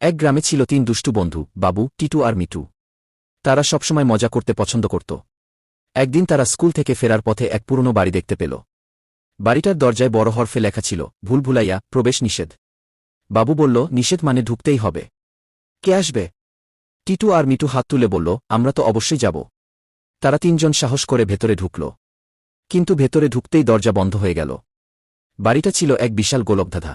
এক গ্রামে ছিল ৩ দুষ্টু বন্ধু, বাবু, টিটু আর মিটু। তারা সবসময় মজা করতে পছন্দ করত। একদিন তারা স্কুল থেকে ফেরার পথে এক পুরনো বাড়ি দেখতে পেল। বাড়িটার দরজায় বড় হরফে লেখা ছিল, ভুলভুলাইয়া, প্রবেশ নিষেধ। বাবু বলল, নিষেধ মানে ঢুকতেই হবে। কে আসবে? টিটু আর মিটু হাত তুলে বলল, আমরা তো অবশ্যই যাব। তারা ৩ জন সাহস করে ভেতরে ঢুকল। কিন্তু ভেতরে ঢুকতেই দরজা বন্ধ হয়ে গেল। বাড়িটা ছিল এক বিশাল গোলকধাঁধা।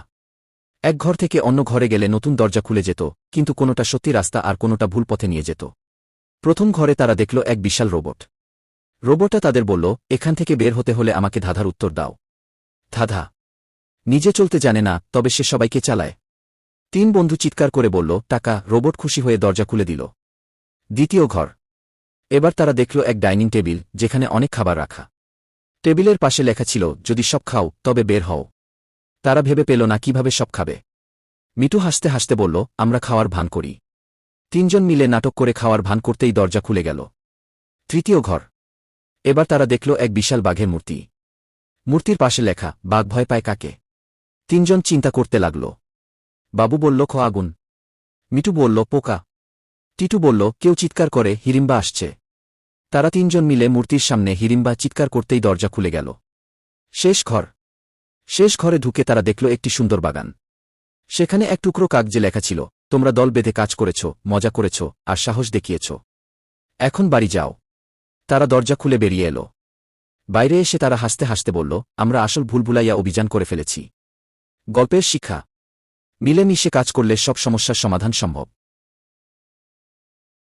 এক ঘর থেকে অন্য ঘরে গেলে নতুন দরজা খুলে যেত, কিন্তু কোনোটা সত্যি রাস্তা আর কোনোটা ভুল পথে নিয়ে যেত। প্রথম ঘরে তারা দেখল এক বিশাল রোবট। রোবটটা তাদের বলল, এখান থেকে বের হতে হলে আমাকে ধাঁধার উত্তর দাও। ধাঁধা? নিজে চলতে জানে না, তবে সে সবাইকে চালায়। ৩ বন্ধু চিৎকার করে বলল, টাকা। রোবট খুশি হয়ে দরজা খুলে দিল। দ্বিতীয় ঘর। এবার তারা দেখল এক ডাইনিং টেবিল, যেখানে অনেক খাবার রাখা। টেবিলের পাশে লেখা ছিল, যদি সব খাও তবে বের হও। তারা ভেবে পেল না কিভাবে সব খাবে। মিটু হাসতে হাসতে বলল, আমরা খাওয়ার ভান করি। ৩ জন মিলে নাটক করে খাওয়ার ভান করতেই দরজা খুলে গেল। তৃতীয় ঘর। এবার তারা দেখল এক বিশাল বাঘের মূর্তি। মূর্তির পাশে লেখা, বাঘ ভয় পায় কাকে। ৩ জন চিন্তা করতে লাগল। বাবু বলল, আগুন। মিটু বলল, পোকা। টিটু বলল, কেউ চিৎকার করে, হিড়িম্বা আসছে। তারা ৩ জন মিলে মূর্তির সামনে হিড়িম্বা চিৎকার করতেই দরজা খুলে গেল। শেষ ঘর। শেষ ঘরে ঢুকে তারা দেখল একটি সুন্দর বাগান। সেখানে এক টুকরো কাগজে লেখা ছিল, তোমরা দল বেঁধে কাজ করেছ, মজা করেছ, আর সাহস দেখিয়েছ। এখন বাড়ি যাও। তারা দরজা খুলে বেরিয়ে এল। বাইরে এসে তারা হাসতে হাসতে বলল, আমরা আসল ভুলভুলাইয়া অভিযান করে ফেলেছি। গল্পের শিক্ষা, মিলেমিশে কাজ করলে সব সমস্যার সমাধান সম্ভব।